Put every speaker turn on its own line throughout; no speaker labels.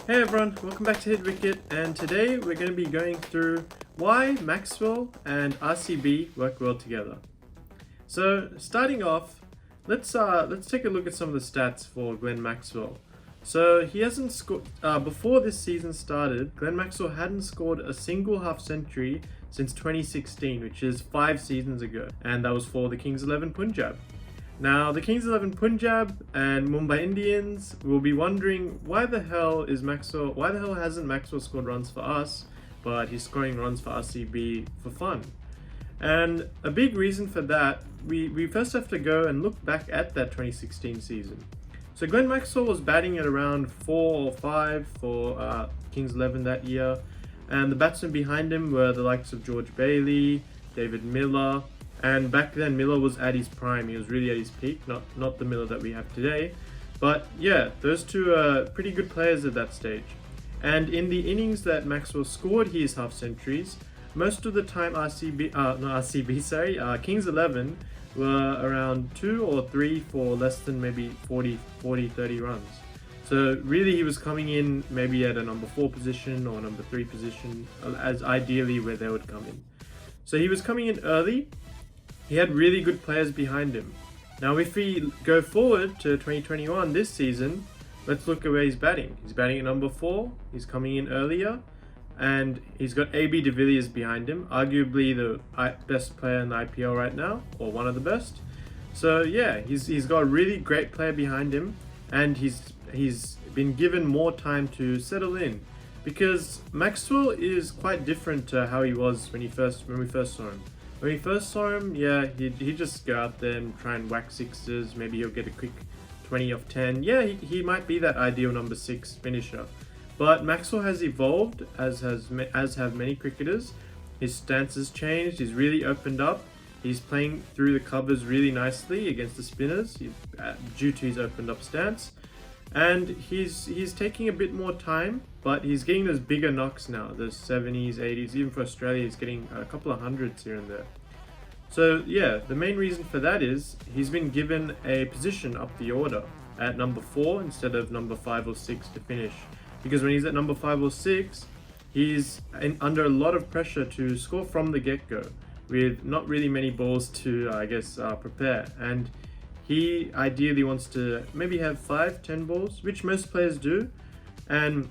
Hey everyone, welcome back to Hit Wicket, and today we're going to be going through why Maxwell and RCB work well together. So starting off, let's take a look at some of the stats for Glenn Maxwell. So he hasn't scored before this season started. Glenn Maxwell hadn't scored a single half century since 2016, which is 5 seasons ago, and that was for the Kings 11 Punjab. Now, the Kings 11 Punjab and Mumbai Indians will be wondering why the hell hasn't Maxwell scored runs for us, but he's scoring runs for RCB for fun. And a big reason for that, we first have to go and look back at that 2016 season. So Glenn Maxwell was batting at around 4 or 5 for Kings 11 that year, and the batsmen behind him were the likes of George Bailey, David Miller. And back then, Miller was at his prime. He was really at his peak, not the Miller that we have today. But yeah, those two are pretty good players at that stage. And in the innings that Maxwell scored his half centuries, most of the time Kings 11 were around 2 or 3 for less than maybe 40, 30 runs. So really he was coming in maybe at a number 4 position or number 3 position, as ideally where they would come in. So he was coming in early. He had really good players behind him. Now if we go forward to 2021 this season, let's look at where he's batting. He's batting at number 4, he's coming in earlier, and he's got AB de Villiers behind him, arguably the best player in the IPL right now, or one of the best. So yeah, he's got a really great player behind him, and he's been given more time to settle in. Because Maxwell is quite different to how he was when we first saw him. When we first saw him, yeah, he'd just go out there and try and whack sixes. Maybe he'll get a quick 20 off 10. Yeah, he might be that ideal number 6 finisher. But Maxwell has evolved, as have many cricketers. His stance has changed. He's really opened up. He's playing through the covers really nicely against the spinners due to his opened up stance. And he's taking a bit more time, but he's getting those bigger knocks now, those 70s, 80s, even for Australia, he's getting a couple of hundreds here and there. So yeah, the main reason for that is he's been given a position up the order at number 4 instead of number 5 or 6 to finish. Because when he's at number 5 or 6, he's under a lot of pressure to score from the get-go, with not really many balls to, prepare. And he ideally wants to maybe have 5-10 balls, which most players do. And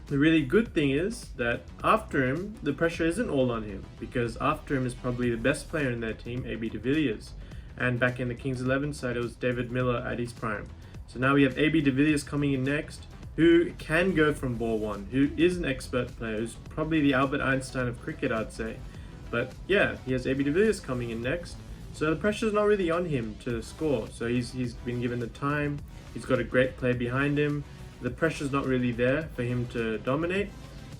the really good thing is that after him, the pressure isn't all on him, because after him is probably the best player in their team, AB de Villiers. And back in the Kings 11 side, it was David Miller at his prime. So now we have AB de Villiers coming in next, who can go from ball 1, who is an expert player, who's probably the Albert Einstein of cricket, I'd say. But yeah, he has AB de Villiers coming in next. So the pressure's not really on him to score. So he's been given the time. He's got a great player behind him. The pressure's not really there for him to dominate.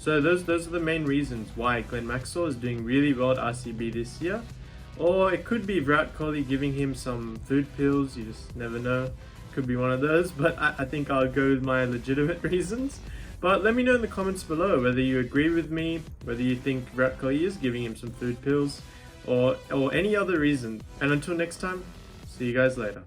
So those are the main reasons why Glenn Maxwell is doing really well at RCB this year. Or it could be Virat Kohli giving him some food pills. You just never know. Could be one of those. But I think I'll go with my legitimate reasons. But let me know in the comments below whether you agree with me, whether you think Virat Kohli is giving him some food pills, or any other reason. And until next time, see you guys later.